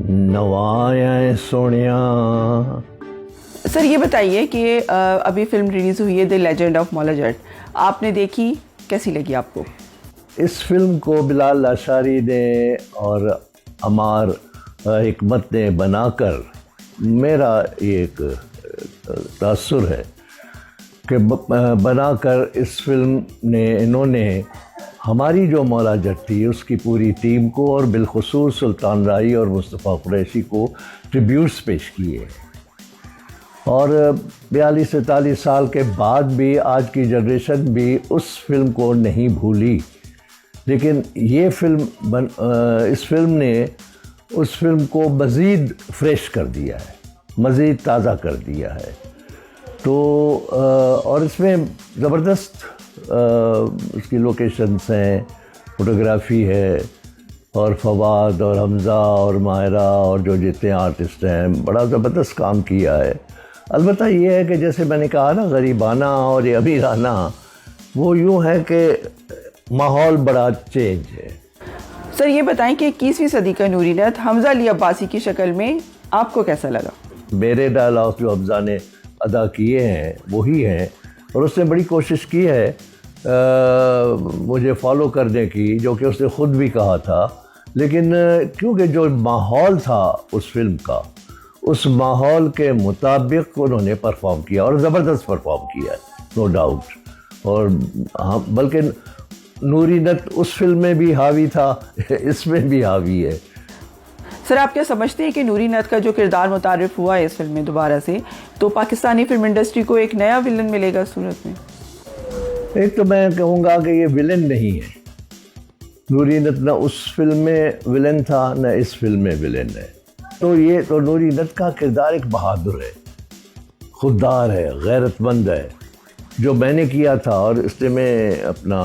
नवाया सोनिया। सर ये बताइए कि अभी फिल्म रिलीज़ हुई है the legend of Maula Jatt, आपने देखी, कैसी लगी आपको? इस फिल्म को बिलाल लाशारी ने और अमार हिकमत ने बनाकर मेरा ये एक तासुर है कि बनाकर इस फिल्म ने इन्होंने हमारी जो मौला जट थी उसकी पूरी टीम को और बिलखुसूस सुल्तान राही और मुस्तफ़ा कुरैशी को ट्रिब्यूट्स पेश किए। और 42-43 साल के बाद भी आज की जनरेशन भी उस फिल्म को नहीं भूली, लेकिन ये फिल्म इस फिल्म ने उस फिल्म को मज़ीद फ्रेश कर दिया है, मज़ीद ताज़ा कर दिया है। तो और इसमें ज़बरदस्त उसकी लोकेशंस हैं, फ़ोटोग्राफ़ी है, और फवाद और हमज़ा और माहिरा और जो जितने आर्टिस्ट हैं बड़ा ज़बरदस्त काम किया है। अलबत्ता ये है कि जैसे मैंने कहा ना, गरीबाना और ये अमीराना, वो यूँ है कि माहौल बड़ा चेंज है। सर ये बताएं कि 21वीं सदी का नूरी नत हमज़ा अली अब्बासी की शक्ल में आपको कैसा लगा? मेरे डायलॉग जो हमज़ा ने अदा किए हैं वही हैं, और उसने बड़ी कोशिश की है मुझे फॉलो करने की, जो कि उसने ख़ुद भी कहा था। लेकिन क्योंकि जो माहौल था उस फिल्म का, उस माहौल के मुताबिक उन्होंने परफॉर्म किया और ज़बरदस्त परफॉर्म किया, नो डाउट। और हाँ, बल्कि नूरी नत उस फिल्म में भी हावी था, इसमें भी हावी है। सर आप क्या समझते हैं कि नूरी नत का जो किरदार मुतारिफ हुआ है इस फिल्म में दोबारा से, तो पाकिस्तानी फिल्म इंडस्ट्री को एक नया विलन मिलेगा सूरत में? एक तो मैं कहूँगा कि ये विलन नहीं है। नूरी नत न उस फिल्म में विलन था न इस फिल्म में विलन है। तो ये तो नूरी नत का किरदार एक बहादुर है, खुददार है, गैरतमंद है, जो मैंने किया था। और इसलिए मैं अपना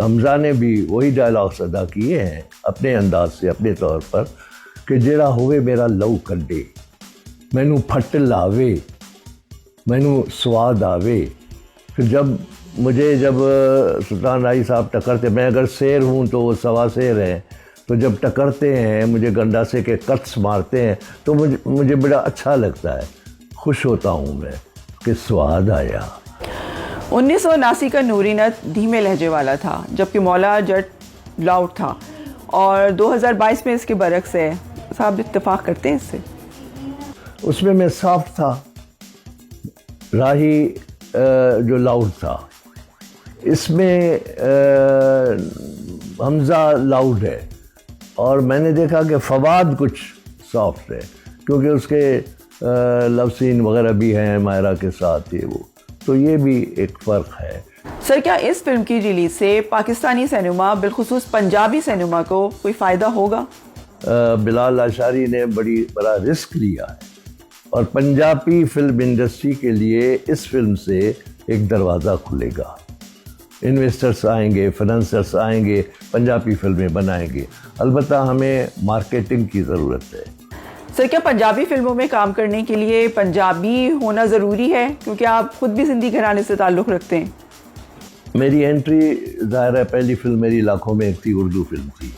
हमज़ा ने भी वही डायलॉग्स अदा किए हैं अपने अंदाज से, अपने तौर पर, कि जेड़ा होवे मेरा लहू कड्डे, मैनू फट लावे, मैनू स्वाद आवे। फिर जब सुल्तान राही साहब टकरते, मैं अगर शेर हूँ तो वो सवा शेर हैं, तो जब टकरते हैं, मुझे गंडासे के कट्स मारते हैं, तो मुझे बड़ा अच्छा लगता है, खुश होता हूँ मैं कि स्वाद आया। 1979 का नूरी नत धीमे लहजे वाला था, जबकि मौला जट लाउड था, और 2022 में इसके बरक्स है। साहब इत्तेफाक करते हैं इससे? उसमें मैं सॉफ्ट था, राही जो लाउड था। इसमें हमज़ा लाउड है, और मैंने देखा कि फवाद कुछ सॉफ्ट है, क्योंकि उसके लव सीन वगैरह भी हैं माहिरा के साथ, ये वो, तो ये भी एक फ़र्क है। सर क्या इस फिल्म की रिलीज से पाकिस्तानी सिनेमा, बिलखुसूस पंजाबी सिनेमा को कोई फ़ायदा होगा? बिलाल लाशारी ने बड़ा रिस्क लिया है, और पंजाबी फिल्म इंडस्ट्री के लिए इस फिल्म से एक दरवाज़ा खुलेगा। इन्वेस्टर्स आएंगे, फाइनेंसर्स आएंगे, पंजाबी फिल्में बनाएंगे। अलबत्ता हमें मार्केटिंग की ज़रूरत है। सर क्या पंजाबी फिल्मों में काम करने के लिए पंजाबी होना ज़रूरी है, क्योंकि आप खुद भी सिंधी घराने से ताल्लुक़ रखते हैं? मेरी एंट्री ज़ाहिर है, पहली फिल्म मेरी लाखों में एक थी, उर्दू फिल्म थी,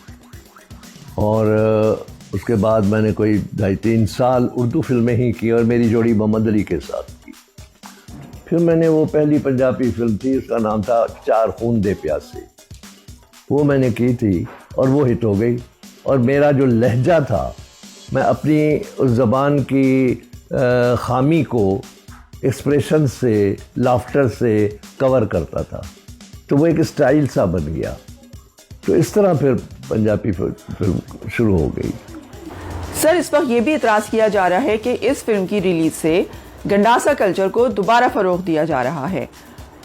और उसके बाद मैंने कोई 2.5-3 साल उर्दू फिल्में ही की, और मेरी जोड़ी मोहम्मद अली के साथ की। फिर मैंने वो पहली पंजाबी फिल्म थी, उसका नाम था चार खून दे प्यासे, वो मैंने की थी, और वो हिट हो गई। और मेरा जो लहजा था, मैं अपनी उस ज़बान की ख़ामी को एक्सप्रेशन से, लाफ्टर से कवर करता था, तो वो एक स्टाइल सा बन गया। तो इस तरह फिर पंजाबी फिल्म शुरू हो गई। सर इस वक्त ये भी इतराज़ किया जा रहा है कि इस फिल्म की रिलीज़ से गंडासा कल्चर को दोबारा फ़रोग़ दिया जा रहा है,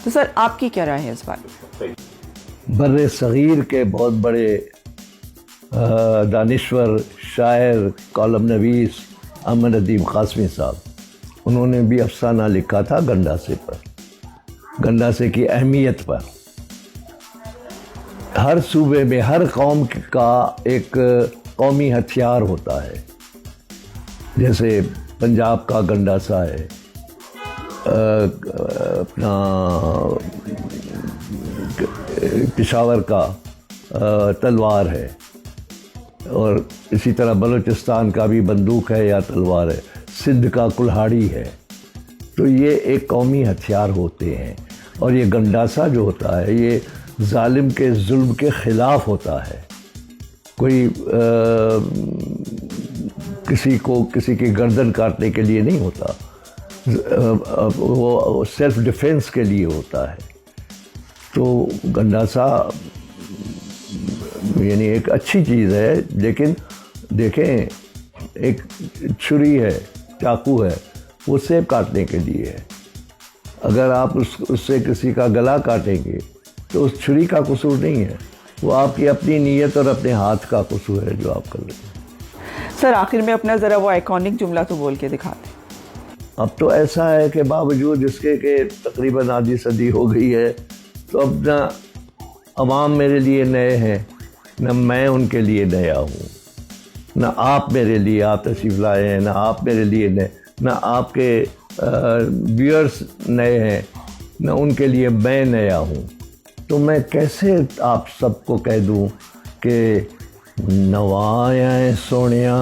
तो सर आपकी क्या राय है इस बारे? बर्रे सग़ीर के बहुत बड़े दानिश्वर, शायर, कॉलम नवीस अहमद अदीम क़ासमी साहब, उन्होंने भी अफ़साना लिखा था गंडासे पर, गंडासे की अहमियत पर। हर सूबे में हर कौम का एक कौमी हथियार होता है, जैसे पंजाब का गंडासा है, अपना पेशावर का तलवार है, और इसी तरह बलूचिस्तान का भी बंदूक है या तलवार है, सिंध का कुल्हाड़ी है। तो ये एक कौमी हथियार होते हैं। और ये गंडासा जो होता है ये जालिम के जुल्म के ख़िलाफ़ होता है। कोई किसी की गर्दन काटने के लिए नहीं होता, वो सेल्फ डिफेंस के लिए होता है। तो गंडासा यानी एक अच्छी चीज़ है, लेकिन देखें एक छुरी है, चाकू है, वो सेब काटने के लिए है। अगर आप उससे किसी का गला काटेंगे तो उस छुरी का कसूर नहीं है, वो आपकी अपनी नीयत और अपने हाथ का कसूर है जो आप कर रहे हैं। सर आखिर में अपना ज़रा वो आइकॉनिक जुमला तो बोल के दिखाते। अब तो ऐसा है कि बावजूद इसके कि तकरीबन आधी सदी हो गई है, तो अब ना अवाम मेरे लिए नए हैं, न मैं उनके लिए नया हूँ, न आप मेरे लिए आप तशरीफ़ लाए हैं, न आप मेरे लिए नए, न आपके व्यूअर्स नए हैं, न उनके लिए मैं नया हूँ। तो मैं कैसे आप सबको कह दूँ कि नवाया सोनिया